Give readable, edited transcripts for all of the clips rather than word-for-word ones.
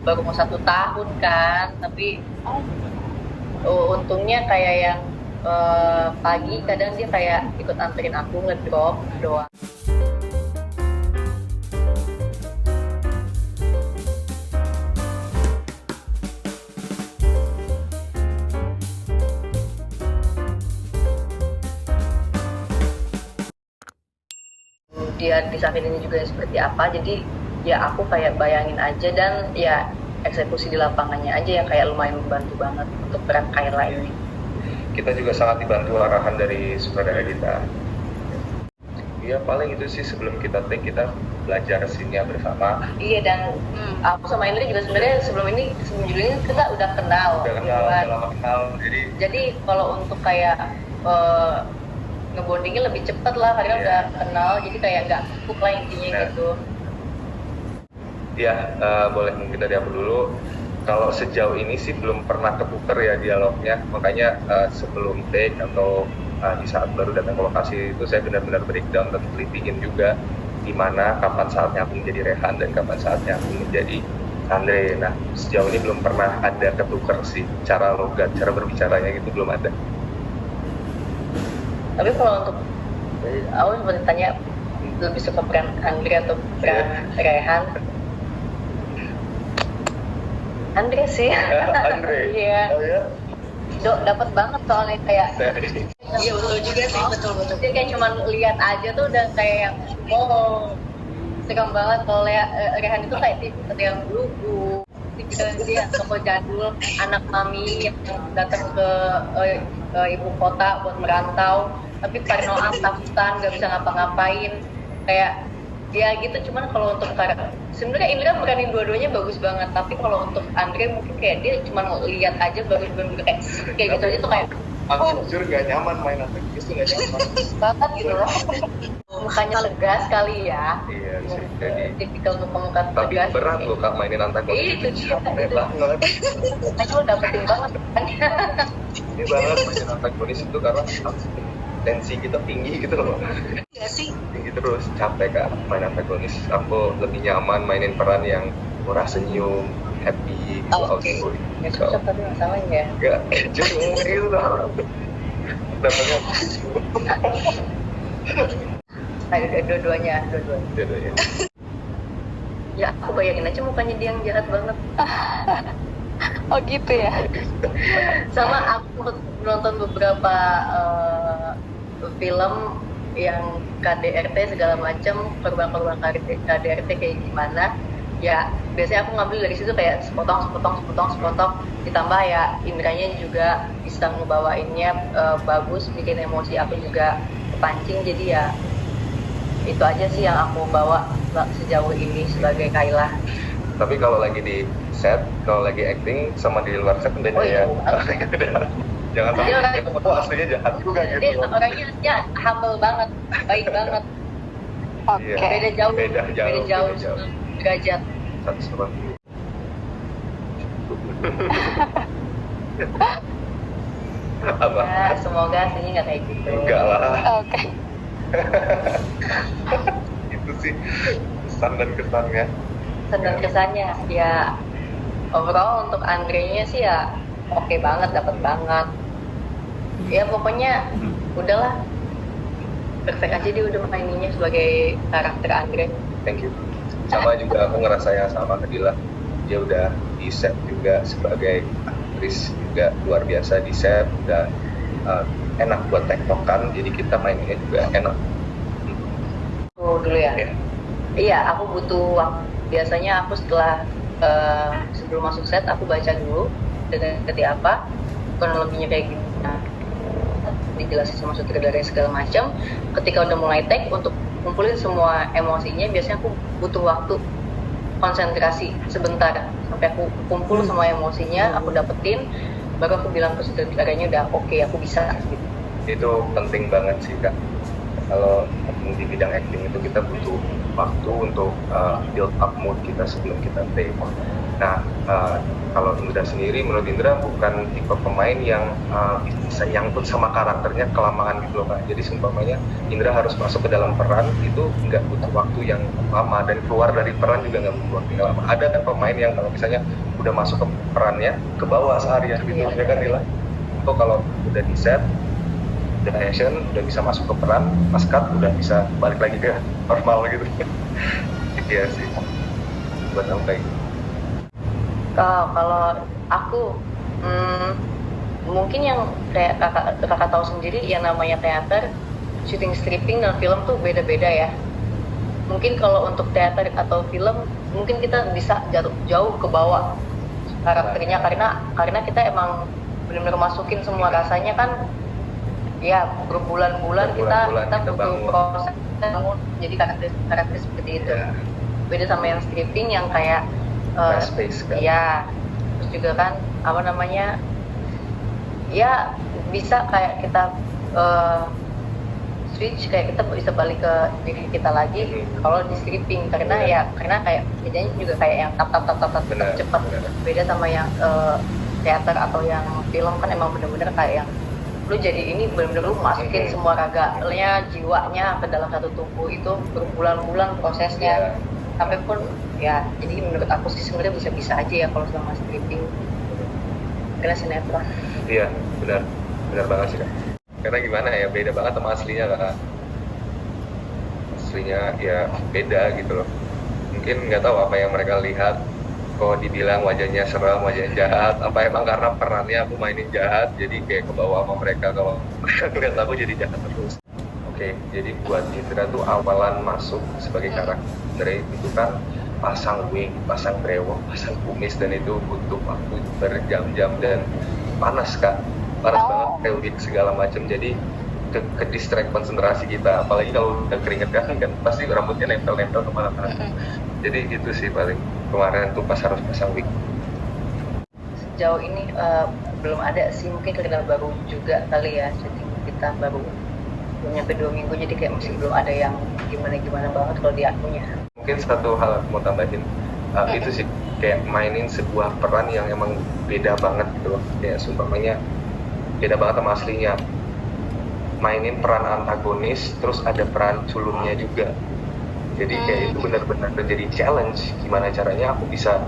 baru mau 1 tahun kan, tapi untungnya kayak yang pagi kadang dia kayak ikut anterin aku ngedrop doang. Dia di saat ini juga seperti apa, jadi ya aku kayak bayangin aja dan ya eksekusi di lapangannya aja yang kayak lumayan membantu banget untuk peran Kayla ini. Kita juga sangat dibantu arahan dari sutradara kita. Ya paling itu sih, sebelum kita take kita belajar scene-nya bersama. Iya, dan aku sama Indri juga sebenarnya sebelum judul ini kita udah kenal Udah lama kenal, jadi kalau untuk kayak ngebondingnya lebih cepet lah karena udah kenal, jadi kayak nggak kepuk lah intinya gitu. Ya, boleh mungkin dari aku dulu. Kalau sejauh ini sih belum pernah ketuker ya dialognya, makanya sebelum take atau di saat baru datang ke lokasi itu saya benar-benar breakdown dan telitingin juga gimana kapan saatnya aku menjadi Rehan dan kapan saatnya aku menjadi Andre. Nah, sejauh ini belum pernah ada ketuker sih, cara logat, cara berbicaranya gitu belum ada. Tapi kalau untuk aku sempat tanya lebih suka peran Andre atau peran Rehan? Andre sih. Andre. Iya. Oh ya. Dapat banget soalnya kayak. Iya betul juga sih, betul. Dia kayak cuma lihat aja tuh udah kayak yang seram banget. Kalau Rehan itu kayak tipe yang lugu, tipe dia toko jadul, anak mami yang datang ke ibu kota buat merantau, tapi parnoan, takutan, nggak bisa ngapa-ngapain, kayak ya gitu. Cuman kalau untuk karakter sebenarnya Indra meranin dua-duanya bagus banget, tapi kalau untuk Andre mungkin kayak dia cuma lihat aja bagus kayak gitu aja tuh kayak aku jujur gak nyaman main antagonis tuh, gak nyaman banget gitu loh. Mukanya tegas kali ya. Iya sih, jadi tipikal muka tapi tegas. berat loh Kak mainin antagonis Itu dia, capek banget. Kayaknya lo dapetin banget kan. Ini banget mainin antagonis itu karena tensi kita tinggi gitu loh. Iya sih. Tinggi terus, capek Kak main antagonis. Aku lebih nyaman mainin peran yang murah senyum, happy, outgoing. Ya cocok tapi masalahnya. Enggak, cuma gitu loh. Dapatnya Dua-duanya. Ya aku bayangin aja mukanya dia yang jahat banget. Oh gitu ya. Sama aku nonton beberapa film yang KDRT segala macam, korban-korban KDRT kayak gimana. Ya biasanya aku ngambil dari situ kayak sepotong, ditambah ya Indranya juga bisa ngebawainnya bagus, bikin emosi aku juga kepancing. Jadi ya itu aja sih yang aku bawa sejauh ini sebagai Kayla. tapi kalau lagi di set, kalau lagi acting sama di luar set beda ya. Jangan sampai kita aslinya jahat juga gitu. Dia orangnya dia humble banget, baik banget. Oke. Beda jauh derajat. 180. Apa? Ya, semoga aslinya nggak kayak gitu. Enggak lah. Oke. Itu sih kesan dan kesannya. Dan kesannya ya overall untuk Andre-nya sih ya oke banget, dapat banget. Ya pokoknya udahlah, perfect aja dia udah maininnya sebagai karakter Andre. Thank you. Sama juga aku ngerasa yang sama ke Dila. Dia udah di set juga sebagai aktris juga luar biasa di set, dan enak buat tektokan, jadi kita mainnya juga enak. Dulu ya. Iya, aku butuh waktu. Biasanya aku setelah sebelum masuk set aku baca dulu dengan seperti apa, kronologinya kayak gimana, dijelasin sama sutradara segala macam. Ketika udah mulai take, untuk ngumpulin semua emosinya, biasanya aku butuh waktu konsentrasi sebentar sampai aku kumpul semua emosinya, aku dapetin, baru aku bilang ke sutradaranya udah oke, aku bisa gitu. Itu penting banget sih Kak. Kalau di bidang acting itu kita butuh waktu untuk build up mood kita sebelum kita take. Nah, kalau Indra sendiri, menurut Indra bukan tipe pemain yang bisa nyangkut sama karakternya kelamaan gitu loh Kak. Jadi seumpamanya Indra harus masuk ke dalam peran itu nggak butuh waktu yang lama, dan keluar dari peran juga nggak butuh waktu yang lama. Ada kan pemain yang kalau misalnya udah masuk ke perannya ke bawah seharian gitu, ya kan Nila? Atau kalau udah di set, udah action, udah bisa masuk ke peran, pas cut udah bisa balik lagi ke normal gitu. Iya sih, buat aku kayak gitu. Kalau aku mungkin yang kayak kakak tahu sendiri yang namanya teater, syuting stripping dan film tuh beda-beda ya. Mungkin kalau untuk teater atau film mungkin kita bisa jauh ke bawah karakternya, karena kita emang benar-benar masukin semua rasanya kan ya, berbulan-bulan kita butuh bangun. proses bangun jadi karakter seperti itu. Beda sama yang stripping yang kayak space kan. ya, terus juga kan apa namanya ya, bisa kayak kita switch, kayak kita bisa balik ke diri kita lagi kalau di stripping, karena kayak kerjanya juga kayak yang tap cepat. Beda sama yang teater atau yang film kan emang bener-bener kayak yang lu jadi ini bener-bener lu masukin semua raganya, jiwanya ke dalam satu tubuh, itu berbulan-bulan prosesnya. Sampai pun ya, jadi menurut aku sih sebenarnya bisa-bisa aja ya kalau sama stripping karena sinetron. Iya, benar banget sih Kak. Karena gimana ya, beda banget sama aslinya Kak. Aslinya ya beda gitu loh. Mungkin nggak tahu apa yang mereka lihat, kok dibilang wajahnya seram, wajahnya jahat, apa emang karena perannya aku mainin jahat jadi kayak kebawa sama mereka, kalau mereka ngeliat aku jadi jahat terus. Oke, jadi buat Indra tuh awalan masuk sebagai karakter itu kan pasang wig, pasang brewok, pasang kumis, dan itu butuh waktu berjam-jam dan panas Kak, panas banget, kayak wig segala macam, jadi ke distract konsentrasi kita, apalagi kalau udah keringetan kan pasti rambutnya nempel-nempel kemana-mana. Jadi gitu sih paling kemarin tuh pas harus pasang wig. Sejauh ini belum ada sih, mungkin karena baru juga kali ya, syuting kita baru nyampe 2 minggu, jadi kayak masih belum ada yang gimana banget kalau di akunya. Mungkin satu hal aku mau tambahin, itu sih kayak mainin sebuah peran yang emang beda banget gitu loh, kayak sumpamanya beda banget sama aslinya. Mainin peran antagonis terus ada peran culunnya juga, jadi kayak itu benar-benar jadi challenge, gimana caranya aku bisa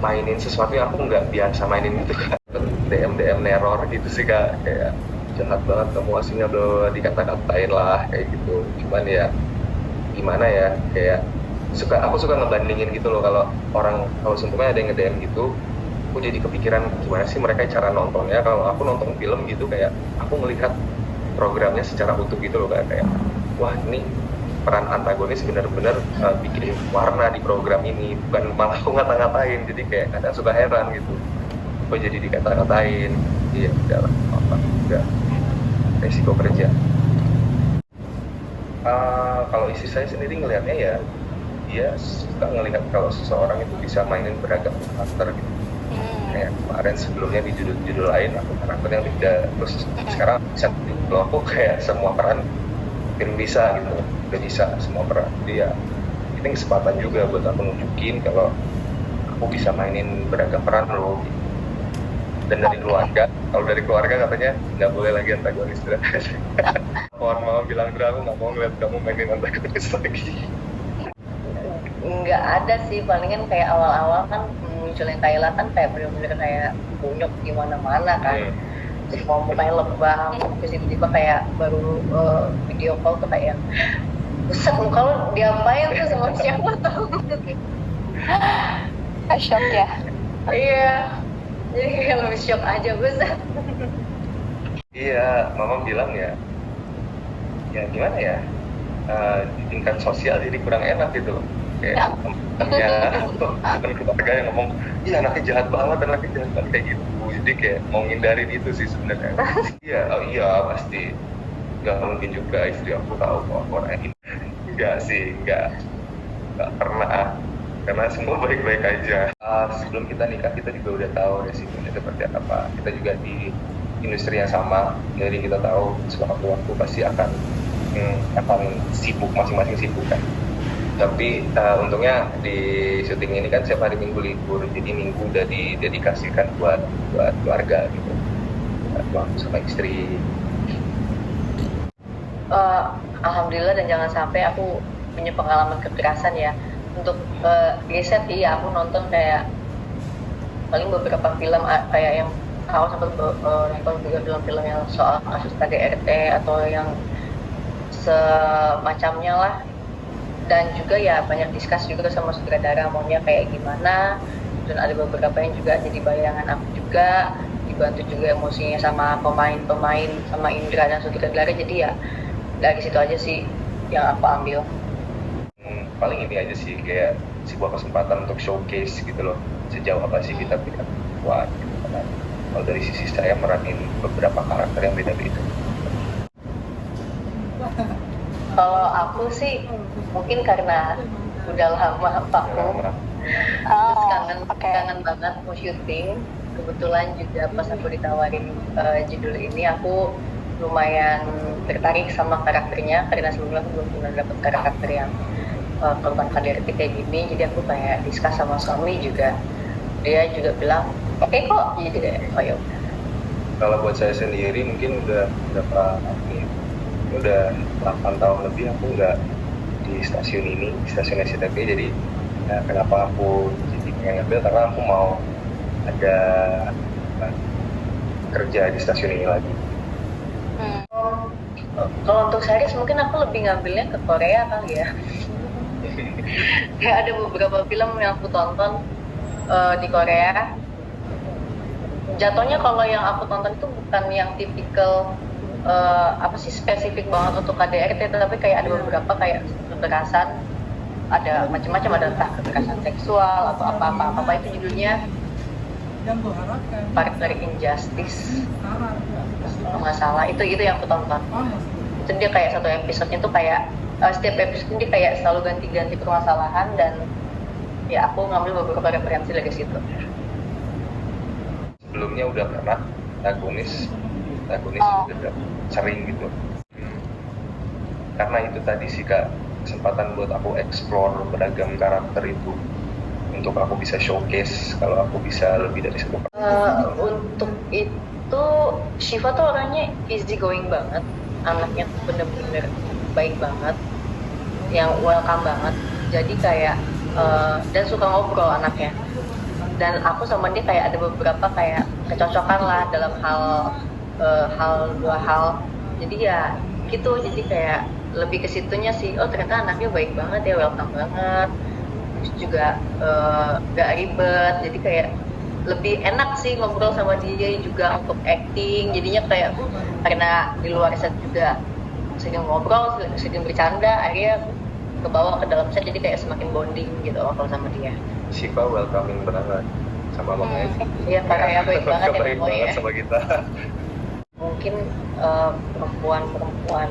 mainin sesuatu yang aku nggak biasa mainin gitu Kak. DM neror gitu sih Kak, kayak jahat banget kamu aslinya, udah dikata-katain lah kayak gitu. Cuman ya gimana ya, kayak aku suka ngebandingin gitu loh, kalau seumpamanya ada yang nge-DM gitu, aku jadi kepikiran gimana sih mereka cara nontonnya. Kalau aku nonton film gitu, kayak aku melihat programnya secara utuh gitu loh kayak wah ini peran antagonis benar-benar bikin warna di program ini, bukan malah aku ngata-ngatain. Jadi kayak kadang suka heran gitu, kok jadi dikata-katain. Iya udahlah, udah resiko kerja. Kalau istri saya sendiri ngelihatnya ya, dia suka ngelihat kalau seseorang itu bisa mainin beragam karakter gitu. Kayak kemarin sebelumnya di judul lain aku karakternya beda, terus sekarang bisa loh aku kayak semua peran mungkin bisa gitu, udah bisa semua peran. Jadi ya ini kesempatan juga buat aku nunjukin kalau aku bisa mainin beragam peran loh. Dan dari keluarga, kalau dari keluarga katanya nggak boleh lagi antagonis. Mohon mama bilang, aku nggak mau ngeliat kamu mainin antagonis lagi. Nggak ada sih, palingan kayak awal-awal kan munculin Kayla kan kayak bener-bener kayak bunyok di mana-mana kan. Terus mau mukanya lebam, terus tiba-tiba kayak baru video call tuh kayak buset, muka lo diapain tuh sama siapa tau. Shock ya? Iya, jadi kayak lebih shock aja buset. Iya, mama bilang ya gimana ya, di tingkat sosial jadi kurang enak gitu loh. Kayak temen keluarga yang ngomong, iya anaknya jahat banget kayak gitu. Jadi kayak mau ngindarin itu sih sebenarnya. Iya pasti. Gak mungkin juga istri aku tahu kok orang ini. Enggak pernah. Karena semua baik-baik aja. Sebelum kita nikah kita juga udah tahu resikonya seperti apa. Kita juga di industri yang sama, jadi kita tahu sewaktu-waktu pasti akan akan sibuk, masing-masing sibuk kan. Tapi untungnya di syuting ini kan setiap hari Minggu libur, jadi Minggu udah didedikasikan buat keluarga gitu, buat sama istri. Alhamdulillah, dan jangan sampai aku punya pengalaman kekerasan ya. Untuk riset, iya aku nonton kayak paling beberapa film kayak yang aku sempat nonton juga film-film yang soal kasus KDRT atau yang semacamnya lah. Dan juga ya banyak diskus juga sama sutradara maunya kayak gimana, dan ada beberapa yang juga jadi bayangan aku juga, dibantu juga emosinya sama pemain-pemain, sama Indra dan sutradara. Jadi ya dari situ aja sih yang aku ambil. Paling ini aja sih, kayak sebuah kesempatan untuk showcase gitu loh, sejauh apa sih kita bisa buat gitu kan. Kalau dari sisi saya meranin beberapa karakter yang beda-beda. Kalau aku sih mungkin karena udah lama vakum, terus kangen banget mau syuting. Kebetulan juga pas aku ditawarin judul ini, aku lumayan tertarik sama karakternya karena sebelumnya aku belum pernah dapet karakter yang korban KDRT kayak gini. Jadi aku kayak diskus sama suami juga, dia juga bilang oke kok, jadi deh oh ya. Kalau buat saya sendiri mungkin udah berapa udah 8 tahun lebih aku nggak di stasiun ini, di stasiun SCTV. Jadi kenapa aku jadi pengen ngambil, karena aku mau ada kerja di stasiun ini lagi. Kalau untuk series mungkin aku lebih ngambilnya ke Korea kali ya. Kayak ada beberapa film yang aku tonton di Korea. Jatuhnya kalau yang aku tonton itu bukan yang tipikal spesifik banget untuk KDRT, tapi kayak ada beberapa kayak kekerasan, ada macam-macam, ada entah kekerasan seksual atau apa itu judulnya Partner in Justice kalau nggak salah. Itu yang aku tonton. Itu dia kayak satu episodenya tuh kayak setiap episode dia kayak selalu ganti-ganti permasalahan, dan ya aku ngambil beberapa referensi dari situ. Sebelumnya udah pernah antagonis udah sering gitu. Karena itu tadi sih Kak, kesempatan buat aku explore beragam karakter itu, untuk aku bisa showcase kalau aku bisa lebih dari satu karakter. Untuk itu Shiva tuh orangnya easy going banget, anaknya tuh bener-bener baik banget, yang welcome banget. Jadi kayak dan suka ngobrol anaknya, dan aku sama dia kayak ada beberapa kayak kecocokan lah dalam dua hal. Jadi ya gitu, jadi kayak lebih ke situnya sih, oh ternyata anaknya baik banget ya, welcome banget, terus juga gak ribet. Jadi kayak lebih enak sih ngobrol sama dia juga untuk acting. Jadinya kayak karena di luar set juga sering ngobrol, sering bercanda, akhirnya kebawa ke dalam set, jadi kayak semakin bonding gitu kalau sama dia. Shiva welcoming banget sama mamanya. Iya, karena baik banget ya baik banget sama kita. Mungkin perempuan-perempuan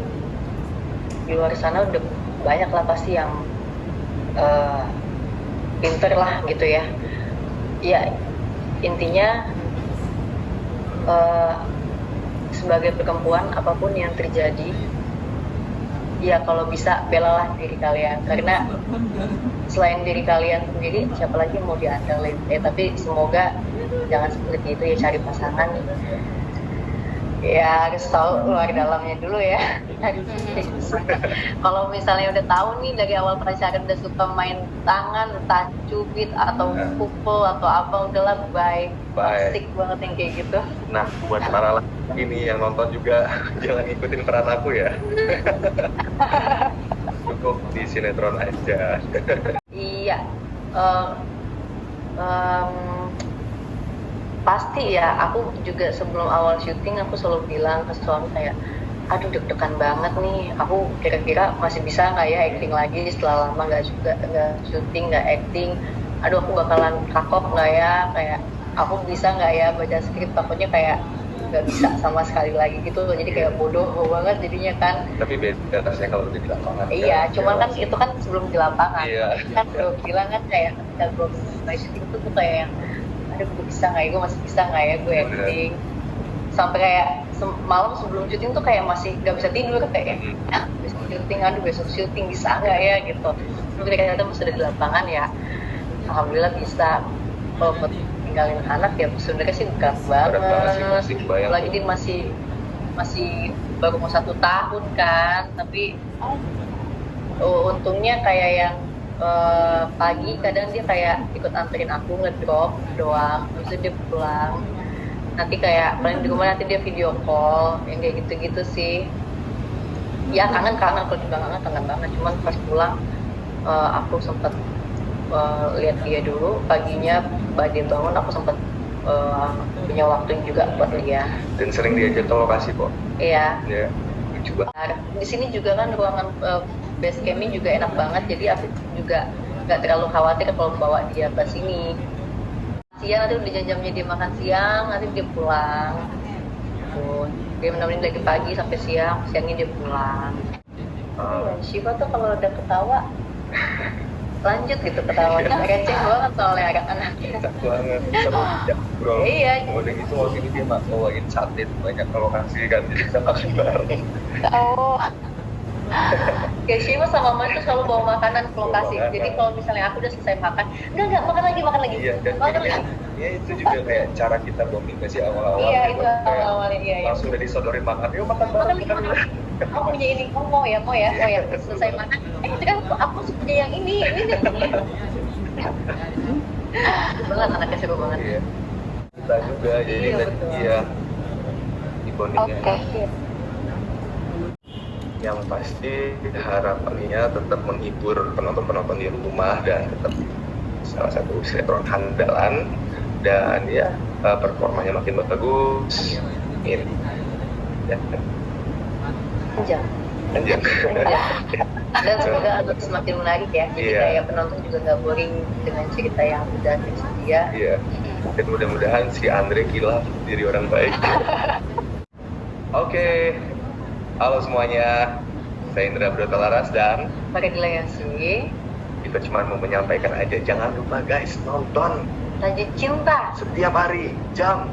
di luar sana udah banyak lah pasti yang pinter lah gitu ya. Ya intinya sebagai perempuan apapun yang terjadi, ya kalau bisa belalah diri kalian, karena selain diri kalian sendiri siapa lagi yang mau diandalkan. Tapi semoga jangan seperti itu ya, cari pasangan ya harus tahu luar dalamnya dulu ya. Kalau misalnya udah tahu nih dari awal pacaran udah suka main tangan, entah cubit atau pukul atau apa, udahlah bye. Asik banget yang kayak gitu. Nah, buat para laki nih yang nonton juga jangan ikutin peran aku ya. Cukup di sinetron aja. Iya. Pasti ya, aku juga sebelum awal syuting aku selalu bilang ke suami kayak, aduh deg-degan banget nih, aku kira-kira masih bisa nggak ya acting lagi setelah lama nggak syuting, nggak acting. Aduh aku bakalan kakok nggak ya, kayak aku bisa nggak ya baca skrip, takutnya kayak nggak bisa sama sekali lagi gitu. Jadi kayak bodoh banget jadinya kan. Tapi beda rasanya kalau udah di lapangan. Iya, cuman kan itu kan sebelum di lapangan. Iya. Kan gue bilang kan kayak ketika gue mulai syuting itu tuh kayak yang gue bisa nggak ya, gue masih bisa nggak ya gue acting. Sampai kayak malam sebelum syuting tuh kayak masih nggak bisa tidur, kayak syuting, aduh besok syuting bisa nggak ya gitu. Tapi ternyata pas sudah di lapangan ya, alhamdulillah bisa. Kalau buat tinggalin anak ya sebenarnya sih berat banget. Lagi dia masih baru mau 1 tahun kan, tapi untungnya kayak yang pagi kadang dia kayak ikut anterin aku ngedrop doang, terus dia pulang. Nanti kayak paling di rumah nanti dia video call yang kayak gitu-gitu sih. Ya kangen kalau juga kangen banget. Cuman pas pulang aku sempat lihat dia dulu paginya, dia bangun aku sempat punya waktu juga buat dia. Dan sering diajak ke lokasi kok. Iya. Ya, lucu banget. Di sini juga kan ruangan base camping juga enak banget, jadi aku juga nggak terlalu khawatir kalau bawa dia ke sini. Siang nanti udah jam-jamnya dia makan siang, nanti dia pulang. Tuh, dia menemenin dari pagi sampai siangnya dia pulang. Shiva tuh kalau udah ketawa lanjut gitu ketawanya, receh banget soalnya anak-anaknya. Enak banget, seru bro. Iya. Udah gitu waktu ini dia bawain sate banyak ke lokasi kan, jadi kita makan bareng. Oh, Kayak Shiva sama Mama tuh selalu bawa makanan ke lokasi. Bawa makanan. Jadi kalau misalnya aku udah selesai makan, enggak makan lagi. Iya, dan Makan ini, lagi. ya itu juga kayak cara kita bonding ke si awal-awal. Iya, gitu. itu Kayak awal-awalnya iya. langsung udah disodorin makan, yuk makan Makan bareng. lagi. Aku punya ini, mau ya. Selesai makan, sekarang aku punya yang ini. Banget anaknya seru banget. Iya. Kita juga, jadi Iya, betul. iya di bondingnya. oke. Yang pasti harapannya tetap menghibur penonton-penonton di rumah dan tetap salah satu sinetron andalan, dan ya performanya makin bagus. Ini ya, Panjang. lanjut. Dan semoga akan semakin menarik ya. Jadi Iya. kayak penonton juga nggak boring dengan cerita yang udah tersedia. Iya. Dan mudah-mudahan si Andre kilaf jadi orang baik. Oke. Halo semuanya. Saya Indra Brotolaras dan Pakai dilayasi. kita cuma mau menyampaikan aja, jangan lupa guys nonton Lanjut cinta. setiap hari jam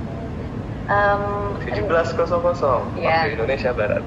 17.00 Iya. waktu Indonesia Barat.